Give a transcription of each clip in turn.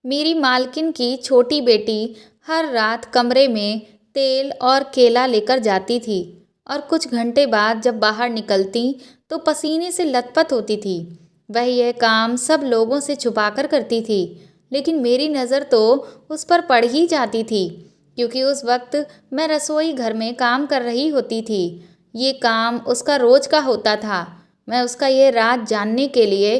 मेरी मालकिन की छोटी बेटी हर रात कमरे में तेल और केला लेकर जाती थी और कुछ घंटे बाद जब बाहर निकलती तो पसीने से लथपथ होती थी। वह यह काम सब लोगों से छुपाकर करती थी, लेकिन मेरी नज़र तो उस पर पड़ ही जाती थी, क्योंकि उस वक्त मैं रसोई घर में काम कर रही होती थी। ये काम उसका रोज का होता था। मैं उसका यह राज जानने के लिए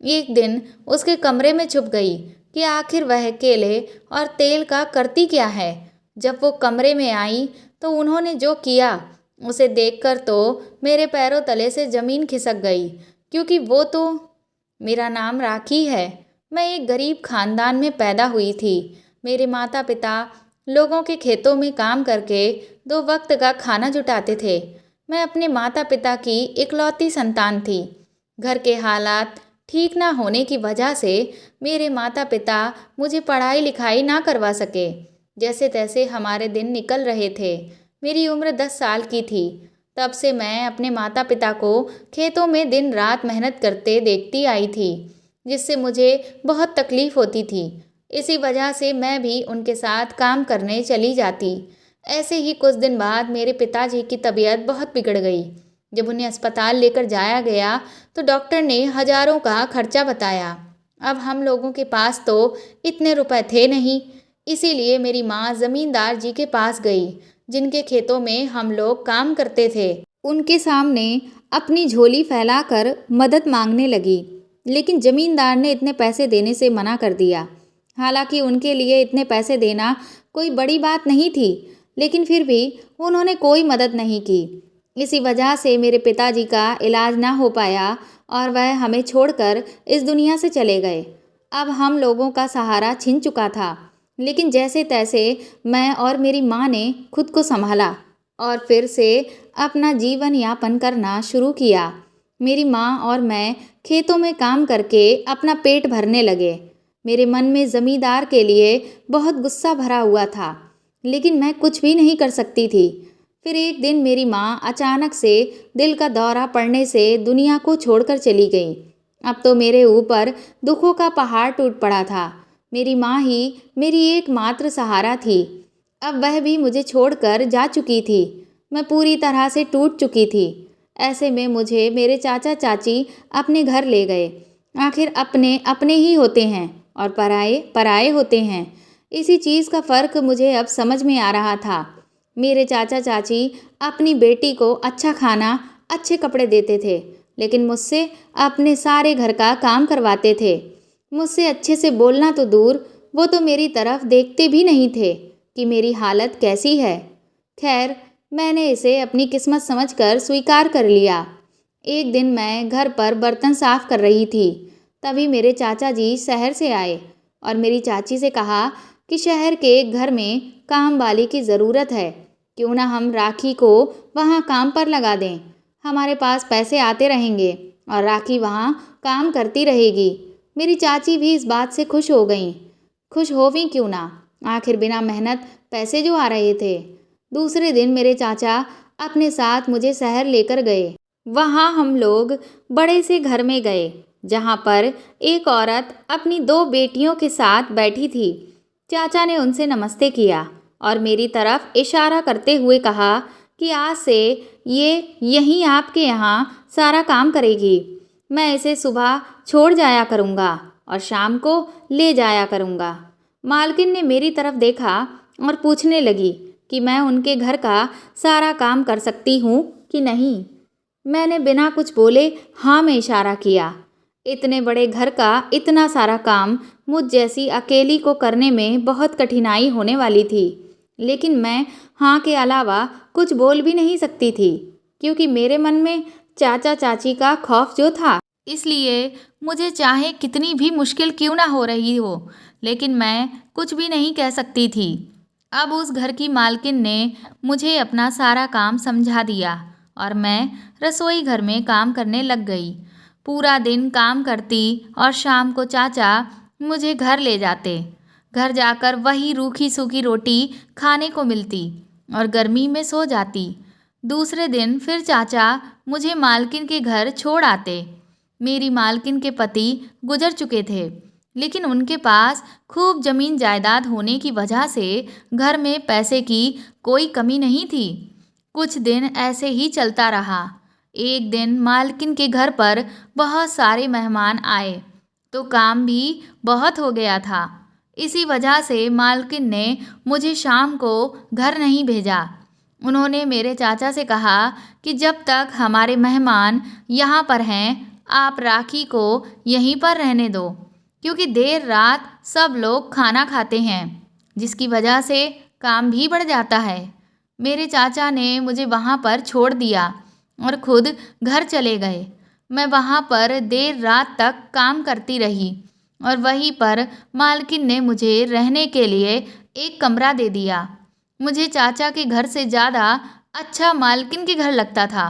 एक दिन उसके कमरे में छुप गई कि आखिर वह केले और तेल का करती क्या है। जब वो कमरे में आई तो उन्होंने जो किया उसे देखकर तो मेरे पैरों तले से ज़मीन खिसक गई, क्योंकि वो तो मेरा नाम राखी है। मैं एक गरीब खानदान में पैदा हुई थी। मेरे माता पिता लोगों के खेतों में काम करके दो वक्त का खाना जुटाते थे। मैं अपने माता पिता की इकलौती संतान थी। घर के हालात ठीक ना होने की वजह से मेरे माता पिता मुझे पढ़ाई लिखाई ना करवा सके। जैसे तैसे हमारे दिन निकल रहे थे। मेरी उम्र 10 साल की थी। तब से मैं अपने माता पिता को खेतों में दिन रात मेहनत करते देखती आई थी, जिससे मुझे बहुत तकलीफ़ होती थी। इसी वजह से मैं भी उनके साथ काम करने चली जाती। ऐसे ही कुछ दिन बाद मेरे पिताजी की तबीयत बहुत बिगड़ गई। जब उन्हें अस्पताल लेकर जाया गया तो डॉक्टर ने हजारों का खर्चा बताया। अब हम लोगों के पास तो इतने रुपए थे नहीं, इसीलिए मेरी माँ जमींदार जी के पास गई, जिनके खेतों में हम लोग काम करते थे। उनके सामने अपनी झोली फैलाकर मदद मांगने लगी, लेकिन जमींदार ने इतने पैसे देने से मना कर दिया। हालांकि उनके लिए इतने पैसे देना कोई बड़ी बात नहीं थी, लेकिन फिर भी उन्होंने कोई मदद नहीं की। इसी वजह से मेरे पिताजी का इलाज ना हो पाया और वह हमें छोड़कर इस दुनिया से चले गए। अब हम लोगों का सहारा छिन चुका था, लेकिन जैसे तैसे मैं और मेरी माँ ने खुद को संभाला और फिर से अपना जीवन यापन करना शुरू किया। मेरी माँ और मैं खेतों में काम करके अपना पेट भरने लगे। मेरे मन में ज़मींदार के लिए बहुत गुस्सा भरा हुआ था, लेकिन मैं कुछ भी नहीं कर सकती थी। फिर एक दिन मेरी माँ अचानक से दिल का दौरा पड़ने से दुनिया को छोड़कर चली गई। अब तो मेरे ऊपर दुखों का पहाड़ टूट पड़ा था। मेरी माँ ही मेरी एकमात्र सहारा थी। अब वह भी मुझे छोड़कर जा चुकी थी। मैं पूरी तरह से टूट चुकी थी। ऐसे में मुझे मेरे चाचा चाची अपने घर ले गए। आखिर अपने अपने ही होते हैं और पराए पराए होते हैं। इसी चीज़ का फ़र्क मुझे अब समझ में आ रहा था। मेरे चाचा चाची अपनी बेटी को अच्छा खाना, अच्छे कपड़े देते थे, लेकिन मुझसे अपने सारे घर का काम करवाते थे। मुझसे अच्छे से बोलना तो दूर, वो तो मेरी तरफ देखते भी नहीं थे कि मेरी हालत कैसी है। खैर, मैंने इसे अपनी किस्मत समझकर स्वीकार कर लिया। एक दिन मैं घर पर बर्तन साफ कर रही थी, तभी मेरे चाचा जी शहर से आए और मेरी चाची से कहा कि शहर के एक घर में काम वाली की ज़रूरत है, क्यों ना हम राखी को वहाँ काम पर लगा दें। हमारे पास पैसे आते रहेंगे और राखी वहाँ काम करती रहेगी। मेरी चाची भी इस बात से खुश हो गईं। खुश होवीं क्यों ना, आखिर बिना मेहनत पैसे जो आ रहे थे। दूसरे दिन मेरे चाचा अपने साथ मुझे शहर लेकर गए। वहाँ हम लोग बड़े से घर में गए, जहाँ पर एक औरत अपनी दो बेटियों के साथ बैठी थी। चाचा ने उनसे नमस्ते किया और मेरी तरफ इशारा करते हुए कहा कि आज से ये यहीं आपके यहाँ सारा काम करेगी। मैं इसे सुबह छोड़ जाया करूँगा और शाम को ले जाया करूँगा। मालकिन ने मेरी तरफ देखा और पूछने लगी कि मैं उनके घर का सारा काम कर सकती हूँ कि नहीं। मैंने बिना कुछ बोले हाँ में इशारा किया। इतने बड़े घर का इतना सारा काम मुझ जैसी अकेली को करने में बहुत कठिनाई होने वाली थी, लेकिन मैं हाँ के अलावा कुछ बोल भी नहीं सकती थी, क्योंकि मेरे मन में चाचा चाची का खौफ जो था, इसलिए मुझे चाहे कितनी भी मुश्किल क्यों ना हो रही हो, लेकिन मैं कुछ भी नहीं कह सकती थी। अब उस घर की मालकिन ने मुझे अपना सारा काम समझा दिया और मैं रसोई घर में काम करने लग गई। पूरा दिन काम करती और शाम को चाचा मुझे घर ले जाते। घर जाकर वही रूखी सूखी रोटी खाने को मिलती और गर्मी में सो जाती। दूसरे दिन फिर चाचा मुझे मालकिन के घर छोड़ आते। मेरी मालकिन के पति गुजर चुके थे। लेकिन उनके पास खूब जमीन जायदाद होने की वजह से घर में पैसे की कोई कमी नहीं थी। कुछ दिन ऐसे ही चलता रहा। एक दिन मालकिन के घर पर बहुत सारे मेहमान आए, तो काम भी बहुत हो गया था। इसी वजह से मालकिन ने मुझे शाम को घर नहीं भेजा। उन्होंने मेरे चाचा से कहा कि जब तक हमारे मेहमान यहाँ पर हैं, आप राखी को यहीं पर रहने दो, क्योंकि देर रात सब लोग खाना खाते हैं, जिसकी वजह से काम भी बढ़ जाता है। मेरे चाचा ने मुझे वहाँ पर छोड़ दिया और खुद घर चले गए। मैं वहाँ पर देर रात तक काम करती रही और वहीं पर मालकिन ने मुझे रहने के लिए एक कमरा दे दिया। मुझे चाचा के घर से ज़्यादा अच्छा मालकिन के घर लगता था,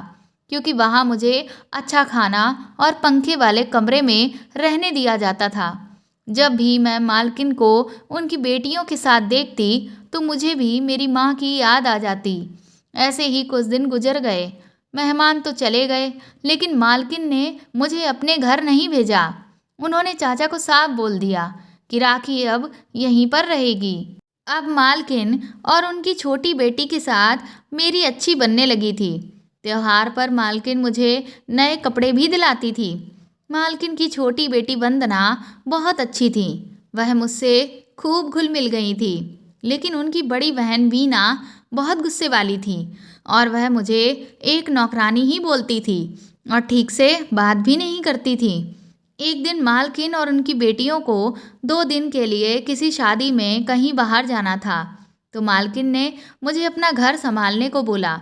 क्योंकि वहाँ मुझे अच्छा खाना और पंखे वाले कमरे में रहने दिया जाता था। जब भी मैं मालकिन को उनकी बेटियों के साथ देखती तो मुझे भी मेरी माँ की याद आ जाती। ऐसे ही कुछ दिन गुजर गए। मेहमान तो चले गए, लेकिन मालकिन ने मुझे अपने घर नहीं भेजा। उन्होंने चाचा को साफ बोल दिया कि राखी अब यहीं पर रहेगी। अब मालकिन और उनकी छोटी बेटी के साथ मेरी अच्छी बनने लगी थी। त्योहार पर मालकिन मुझे नए कपड़े भी दिलाती थी। मालकिन की छोटी बेटी वंदना बहुत अच्छी थी। वह मुझसे खूब घुल मिल गई थी। लेकिन उनकी बड़ी बहन वीना बहुत गुस्से वाली थी और वह मुझे एक नौकरानी ही बोलती थी और ठीक से बात भी नहीं करती थी। एक दिन मालकिन और उनकी बेटियों को 2 दिन के लिए किसी शादी में कहीं बाहर जाना था, तो मालकिन ने मुझे अपना घर संभालने को बोला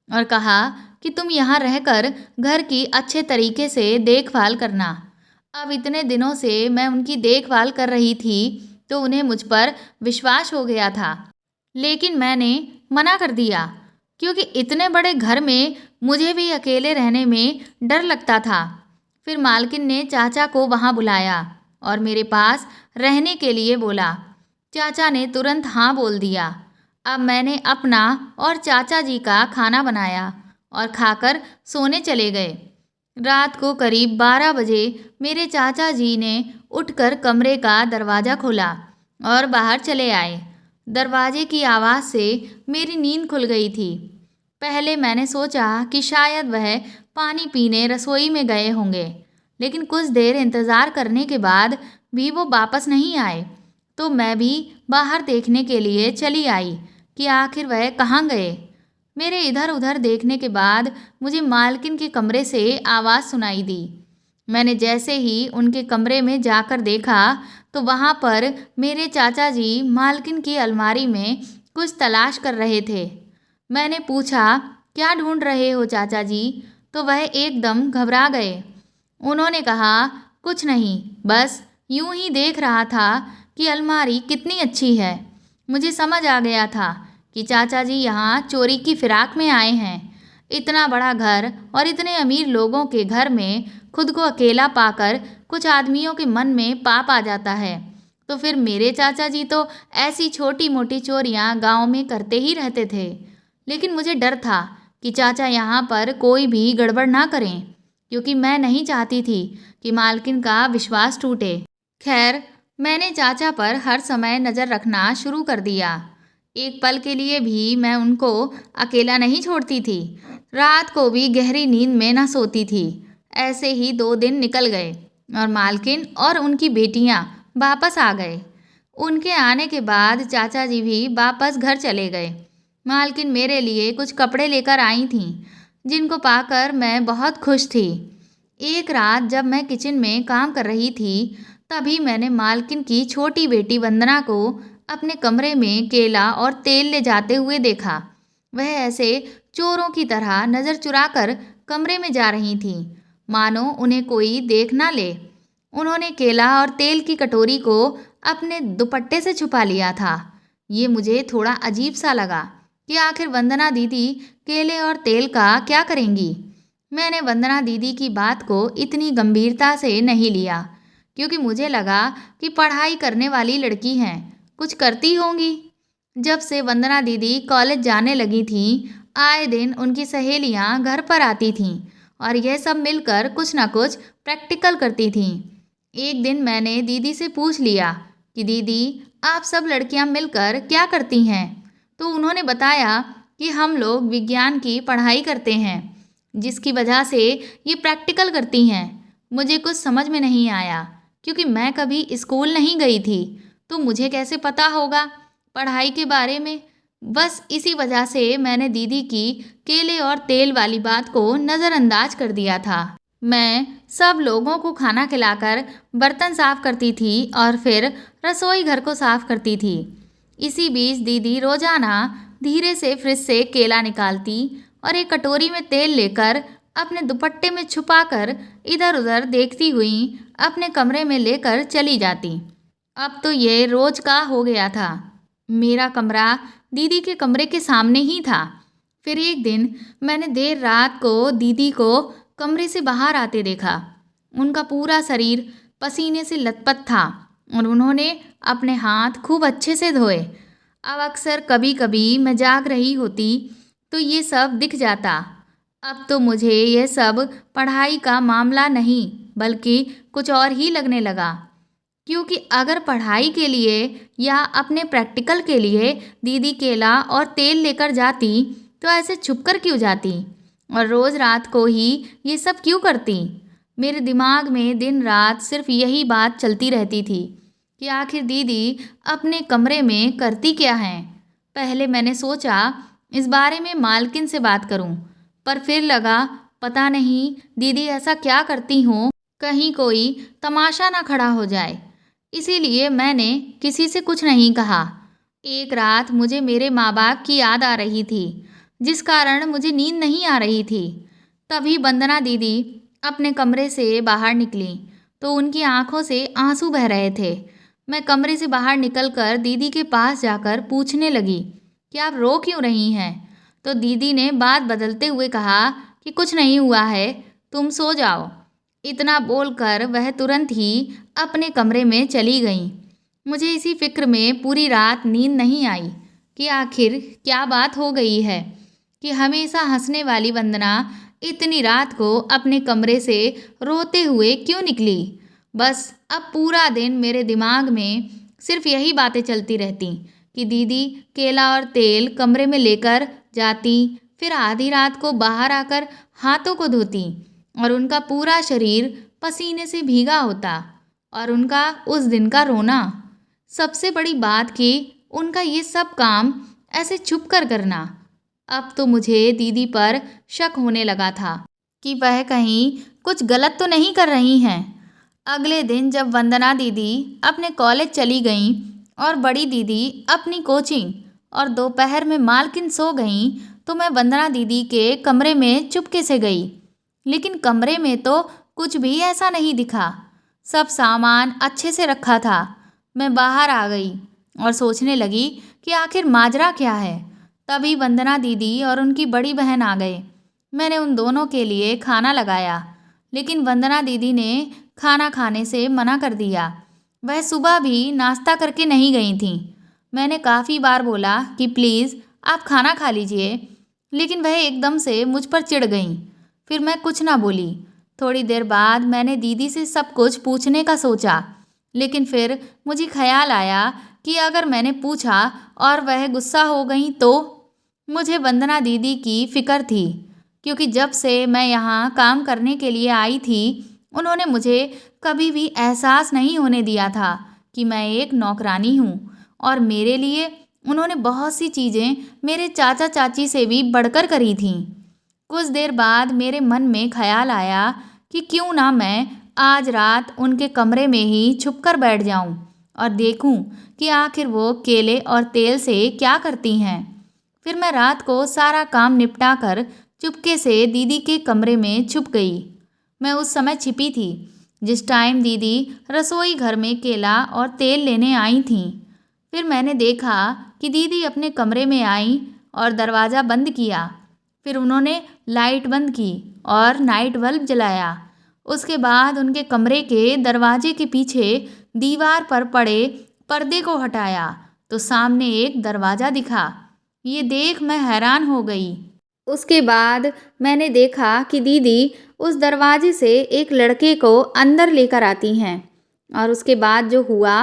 और कहा कि तुम यहाँ रहकर घर की अच्छे तरीके से देखभाल करना। अब इतने दिनों से मैं उनकी देखभाल कर रही थी, तो उन्हें मुझ पर विश्वास हो गया था। लेकिन मैंने मना कर दिया, क्योंकि इतने बड़े घर में मुझे भी अकेले रहने में डर लगता था। फिर मालकिन ने चाचा को वहाँ बुलाया और मेरे पास रहने के लिए बोला। चाचा ने तुरंत हाँ बोल दिया। अब मैंने अपना और चाचा जी का खाना बनाया और खाकर सोने चले गए। रात को करीब 12 बजे मेरे चाचा जी ने उठकर कमरे का दरवाज़ा खोला और बाहर चले आए। दरवाजे की आवाज़ से मेरी नींद खुल गई थी। पहले मैंने सोचा कि शायद वह पानी पीने रसोई में गए होंगे, लेकिन कुछ देर इंतज़ार करने के बाद भी वो वापस नहीं आए, तो मैं भी बाहर देखने के लिए चली आई कि आखिर वह कहाँ गए। मेरे इधर उधर देखने के बाद मुझे मालकिन के कमरे से आवाज़ सुनाई दी। मैंने जैसे ही उनके कमरे में जाकर देखा तो वहाँ पर मेरे चाचा जी मालकिन की अलमारी में कुछ तलाश कर रहे थे। मैंने पूछा, क्या ढूंढ रहे हो चाचा जी? तो वह एकदम घबरा गए। उन्होंने कहा, कुछ नहीं, बस यूं ही देख रहा था कि अलमारी कितनी अच्छी है। मुझे समझ आ गया था कि चाचा जी यहाँ चोरी की फिराक में आए हैं। इतना बड़ा घर और इतने अमीर लोगों के घर में खुद को अकेला पाकर कुछ आदमियों के मन में पाप आ जाता है, तो फिर मेरे चाचा जी तो ऐसी छोटी मोटी चोरियाँ गांव में करते ही रहते थे। लेकिन मुझे डर था कि चाचा यहाँ पर कोई भी गड़बड़ ना करें, क्योंकि मैं नहीं चाहती थी कि मालकिन का विश्वास टूटे। खैर, मैंने चाचा पर हर समय नज़र रखना शुरू कर दिया। एक पल के लिए भी मैं उनको अकेला नहीं छोड़ती थी। रात को भी गहरी नींद में न सोती थी। ऐसे ही 2 दिन निकल गए और मालकिन और उनकी बेटियां वापस आ गए। उनके आने के बाद चाचा जी भी वापस घर चले गए। मालकिन मेरे लिए कुछ कपड़े लेकर आई थीं, जिनको पाकर मैं बहुत खुश थी। एक रात जब मैं किचन में काम कर रही थी, तभी मैंने मालकिन की छोटी बेटी वंदना को अपने कमरे में केला और तेल ले जाते हुए देखा। वह ऐसे चोरों की तरह नज़र चुराकर कमरे में जा रही थीं, मानो उन्हें कोई देख ना ले। उन्होंने केला और तेल की कटोरी को अपने दुपट्टे से छुपा लिया था। ये मुझे थोड़ा अजीब सा लगा कि आखिर वंदना दीदी केले और तेल का क्या करेंगी। मैंने वंदना दीदी की बात को इतनी गंभीरता से नहीं लिया, क्योंकि मुझे लगा कि पढ़ाई करने वाली लड़की हैं, कुछ करती होंगी। जब से वंदना दीदी कॉलेज जाने लगी थीं, आए दिन उनकी सहेलियां घर पर आती थीं और यह सब मिलकर कुछ ना कुछ प्रैक्टिकल करती थीं। एक दिन मैंने दीदी से पूछ लिया कि दीदी, आप सब लड़कियां मिलकर क्या करती हैं? तो उन्होंने बताया कि हम लोग विज्ञान की पढ़ाई करते हैं, जिसकी वजह से ये प्रैक्टिकल करती हैं। मुझे कुछ समझ में नहीं आया क्योंकि मैं कभी स्कूल नहीं गई थी, तो मुझे कैसे पता होगा पढ़ाई के बारे में। बस इसी वजह से मैंने दीदी की केले और तेल वाली बात को नज़रअंदाज कर दिया था। मैं सब लोगों को खाना खिलाकर बर्तन साफ करती थी और फिर रसोई घर को साफ करती थी। इसी बीच दीदी रोजाना धीरे से फ्रिज से केला निकालती और एक कटोरी में तेल लेकर अपने दुपट्टे में छुपाकर इधर उधर देखती हुई अपने कमरे में लेकर चली जाती। अब तो ये रोज का हो गया था। मेरा कमरा दीदी के कमरे के सामने ही था। फिर एक दिन मैंने देर रात को दीदी को कमरे से बाहर आते देखा। उनका पूरा शरीर पसीने से लथपथ था और उन्होंने अपने हाथ खूब अच्छे से धोए। अब अक्सर कभी कभी मैं जाग रही होती तो ये सब दिख जाता। अब तो मुझे यह सब पढ़ाई का मामला नहीं बल्कि कुछ और ही लगने लगा। क्योंकि अगर पढ़ाई के लिए या अपने प्रैक्टिकल के लिए दीदी केला और तेल लेकर जाती तो ऐसे छुपकर क्यों जाती और रोज़ रात को ही ये सब क्यों करती? मेरे दिमाग में दिन रात सिर्फ यही बात चलती रहती थी कि आखिर दीदी अपने कमरे में करती क्या हैं। पहले मैंने सोचा इस बारे में मालकिन से बात करूं, पर फिर लगा पता नहीं दीदी ऐसा क्या करती हों, कहीं कोई तमाशा ना खड़ा हो जाए। इसीलिए मैंने किसी से कुछ नहीं कहा। एक रात मुझे मेरे माँ बाप की याद आ रही थी, जिस कारण मुझे नींद नहीं आ रही थी। तभी वंदना दीदी अपने कमरे से बाहर निकली तो उनकी आंखों से आंसू बह रहे थे। मैं कमरे से बाहर निकलकर दीदी के पास जाकर पूछने लगी कि आप रो क्यों रही हैं? तो दीदी ने बात बदलते हुए कहा कि कुछ नहीं हुआ है, तुम सो जाओ। इतना बोलकर वह तुरंत ही अपने कमरे में चली गईं। मुझे इसी फिक्र में पूरी रात नींद नहीं आई कि आखिर क्या बात हो गई है कि हमेशा हंसने वाली वंदना इतनी रात को अपने कमरे से रोते हुए क्यों निकली। बस अब पूरा दिन मेरे दिमाग में सिर्फ यही बातें चलती रहती कि दीदी केला और तेल कमरे में लेकर जाती, फिर आधी रात को बाहर आकर हाथों को धोती और उनका पूरा शरीर पसीने से भीगा होता और उनका उस दिन का रोना। सबसे बड़ी बात कि उनका ये सब काम ऐसे छुप कर करना। अब तो मुझे दीदी पर शक होने लगा था कि वह कहीं कुछ गलत तो नहीं कर रही हैं। अगले दिन जब वंदना दीदी अपने कॉलेज चली गईं और बड़ी दीदी अपनी कोचिंग और दोपहर में मालकिन सो गईं तो मैं वंदना दीदी के कमरे में चुपके से गई। लेकिन कमरे में तो कुछ भी ऐसा नहीं दिखा। सब सामान अच्छे से रखा था। मैं बाहर आ गई और सोचने लगी कि आखिर माजरा क्या है। तभी वंदना दीदी और उनकी बड़ी बहन आ गए। मैंने उन दोनों के लिए खाना लगाया, लेकिन वंदना दीदी ने खाना खाने से मना कर दिया। वह सुबह भी नाश्ता करके नहीं गई थीं। मैंने काफ़ी बार बोला कि प्लीज़ आप खाना खा लीजिए, लेकिन वह एकदम से मुझ पर चिढ़ गईं। फिर मैं कुछ ना बोली। थोड़ी देर बाद मैंने दीदी से सब कुछ पूछने का सोचा, लेकिन फिर मुझे ख्याल आया कि अगर मैंने पूछा और वह गुस्सा हो गई तो। मुझे वंदना दीदी की फ़िक्र थी, क्योंकि जब से मैं यहाँ काम करने के लिए आई थी उन्होंने मुझे कभी भी एहसास नहीं होने दिया था कि मैं एक नौकरानी हूँ। और मेरे लिए उन्होंने बहुत सी चीज़ें मेरे चाचा चाची से भी बढ़कर करी थीं। कुछ देर बाद मेरे मन में ख्याल आया कि क्यों ना मैं आज रात उनके कमरे में ही छुपकर बैठ जाऊं और देखूं कि आखिर वो केले और तेल से क्या करती हैं। फिर मैं रात को सारा काम निपटा कर चुपके से दीदी के कमरे में छुप गई। मैं उस समय छिपी थी जिस टाइम दीदी रसोई घर में केला और तेल लेने आई थीं। फिर मैंने देखा कि दीदी अपने कमरे में आई और दरवाज़ा बंद किया। फिर उन्होंने लाइट बंद की और नाइट बल्ब जलाया। उसके बाद उनके कमरे के दरवाजे के पीछे दीवार पर पड़े पर्दे को हटाया तो सामने एक दरवाज़ा दिखा। ये देख मैं हैरान हो गई। उसके बाद मैंने देखा कि दीदी उस दरवाजे से एक लड़के को अंदर लेकर आती हैं और उसके बाद जो हुआ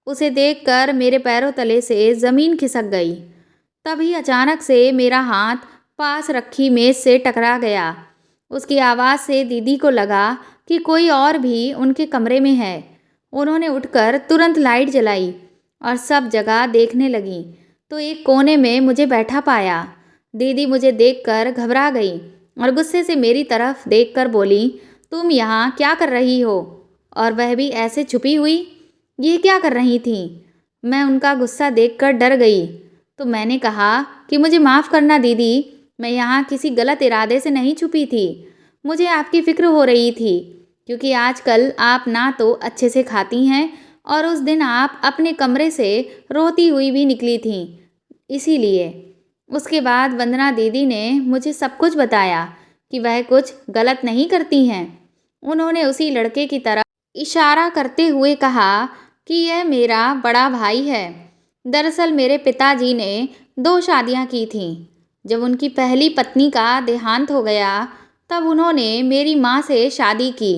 उसे देखकर मेरे पैरों तले से ज़मीन खिसक गई। तभी अचानक से मेरा हाथ पास रखी मेज़ से टकरा गया। उसकी आवाज़ से दीदी को लगा कि कोई और भी उनके कमरे में है। उन्होंने उठकर तुरंत लाइट जलाई और सब जगह देखने लगी तो एक कोने में मुझे बैठा पाया। दीदी मुझे देखकर घबरा गई और गुस्से से मेरी तरफ देखकर बोली, तुम यहाँ क्या कर रही हो? और वह भी ऐसे छुपी हुई। ये क्या कर रही थी? मैं उनका गुस्सा देखकर डर गई तो मैंने कहा कि मुझे माफ़ करना दीदी, मैं यहाँ किसी गलत इरादे से नहीं छुपी थी। मुझे आपकी फ़िक्र हो रही थी क्योंकि आजकल आप ना तो अच्छे से खाती हैं और उस दिन आप अपने कमरे से रोती हुई भी निकली थीं, इसीलिए। उसके बाद वंदना दीदी ने मुझे सब कुछ बताया कि वह कुछ गलत नहीं करती हैं। उन्होंने उसी लड़के की तरफ इशारा करते हुए कहा कि यह मेरा बड़ा भाई है। दरअसल मेरे पिताजी ने 2 शादियां की थीं। जब उनकी पहली पत्नी का देहांत हो गया तब उन्होंने मेरी माँ से शादी की।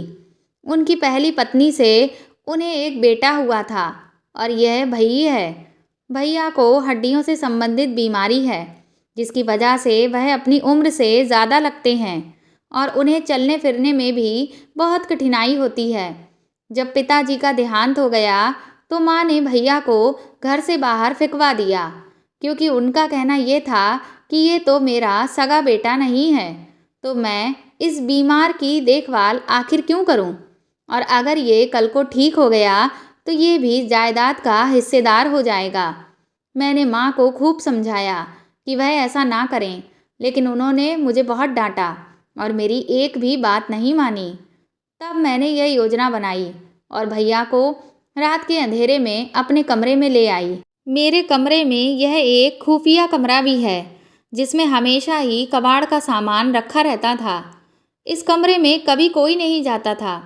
उनकी पहली पत्नी से उन्हें एक बेटा हुआ था और यह भैया है। भैया को हड्डियों से संबंधित बीमारी है जिसकी वजह से वह अपनी उम्र से ज़्यादा लगते हैं और उन्हें चलने फिरने में भी बहुत कठिनाई होती है। जब पिताजी का देहांत हो गया तो माँ ने भैया को घर से बाहर फेंकवा दिया क्योंकि उनका कहना ये था कि ये तो मेरा सगा बेटा नहीं है, तो मैं इस बीमार की देखभाल आखिर क्यों करूं? और अगर ये कल को ठीक हो गया तो ये भी जायदाद का हिस्सेदार हो जाएगा। मैंने माँ को खूब समझाया कि वह ऐसा ना करें, लेकिन उन्होंने मुझे बहुत डांटा और मेरी एक भी बात नहीं मानी। तब मैंने यह योजना बनाई और भैया को रात के अंधेरे में अपने कमरे में ले आई। मेरे कमरे में यह एक खुफिया कमरा भी है जिसमें हमेशा ही कबाड़ का सामान रखा रहता था। इस कमरे में कभी कोई नहीं जाता था,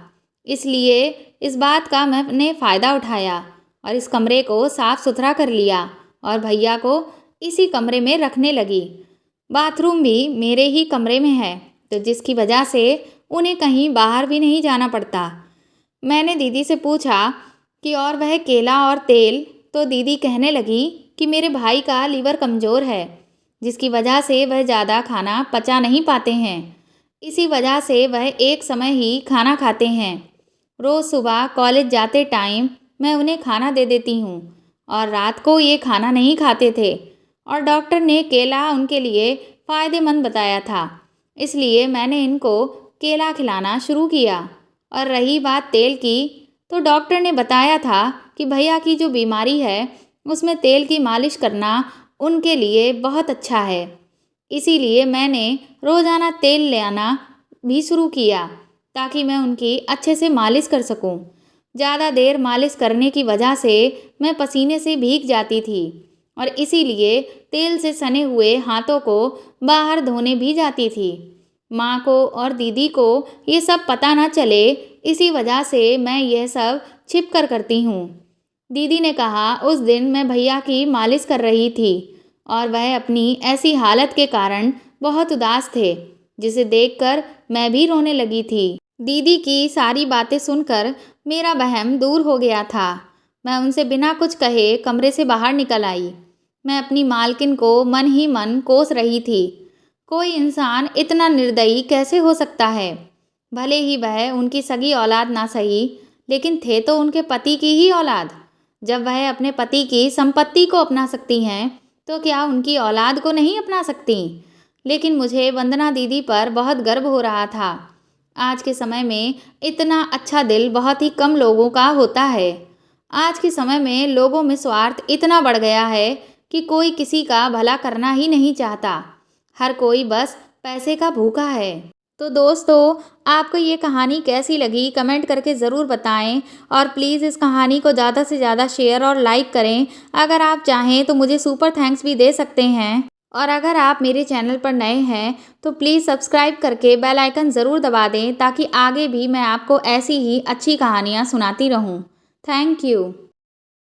इसलिए इस बात का मैंने फ़ायदा उठाया और इस कमरे को साफ़ सुथरा कर लिया और भैया को इसी कमरे में रखने लगी। बाथरूम भी मेरे ही कमरे में है, तो जिसकी वजह से उन्हें कहीं बाहर भी नहीं जाना पड़ता। मैंने दीदी से पूछा कि और वह केला और तेल, तो दीदी कहने लगी कि मेरे भाई का लीवर कमज़ोर है जिसकी वजह से वह ज़्यादा खाना पचा नहीं पाते हैं। इसी वजह से वह एक समय ही खाना खाते हैं। रोज़ सुबह कॉलेज जाते टाइम मैं उन्हें खाना दे देती हूँ और रात को ये खाना नहीं खाते थे और डॉक्टर ने केला उनके लिए फ़ायदेमंद बताया था, इसलिए मैंने इनको केला खिलाना शुरू किया। और रही बात तेल की, तो डॉक्टर ने बताया था कि भैया की जो बीमारी है उसमें तेल की मालिश करना उनके लिए बहुत अच्छा है, इसीलिए मैंने रोज़ाना तेल ले आना भी शुरू किया ताकि मैं उनकी अच्छे से मालिश कर सकूं। ज़्यादा देर मालिश करने की वजह से मैं पसीने से भीग जाती थी और इसीलिए तेल से सने हुए हाथों को बाहर धोने भी जाती थी। माँ को और दीदी को ये सब पता ना चले, इसी वजह से मैं यह सब छिप कर करती हूँ। दीदी ने कहा उस दिन मैं भैया की मालिश कर रही थी और वह अपनी ऐसी हालत के कारण बहुत उदास थे, जिसे देखकर मैं भी रोने लगी थी। दीदी की सारी बातें सुनकर मेरा वहम दूर हो गया था। मैं उनसे बिना कुछ कहे कमरे से बाहर निकल आई। मैं अपनी मालकिन को मन ही मन कोस रही थी। कोई इंसान इतना निर्दयी कैसे हो सकता है? भले ही वह उनकी सगी औलाद ना सही, लेकिन थे तो उनके पति की ही औलाद। जब वह अपने पति की संपत्ति को अपना सकती हैं, तो क्या उनकी औलाद को नहीं अपना सकती? लेकिन मुझे वंदना दीदी पर बहुत गर्व हो रहा था। आज के समय में इतना अच्छा दिल बहुत ही कम लोगों का होता है। आज के समय में लोगों में स्वार्थ इतना बढ़ गया है कि कोई किसी का भला करना ही नहीं चाहता। हर कोई बस पैसे का भूखा है। तो दोस्तों, आपको ये कहानी कैसी लगी कमेंट करके ज़रूर बताएं और प्लीज़ इस कहानी को ज़्यादा से ज़्यादा शेयर और लाइक करें। अगर आप चाहें तो मुझे सुपर थैंक्स भी दे सकते हैं। और अगर आप मेरे चैनल पर नए हैं तो प्लीज़ सब्सक्राइब करके बेल आइकन ज़रूर दबा दें ताकि आगे भी मैं आपको ऐसी ही अच्छी कहानियाँ सुनाती रहूँ। Thank you.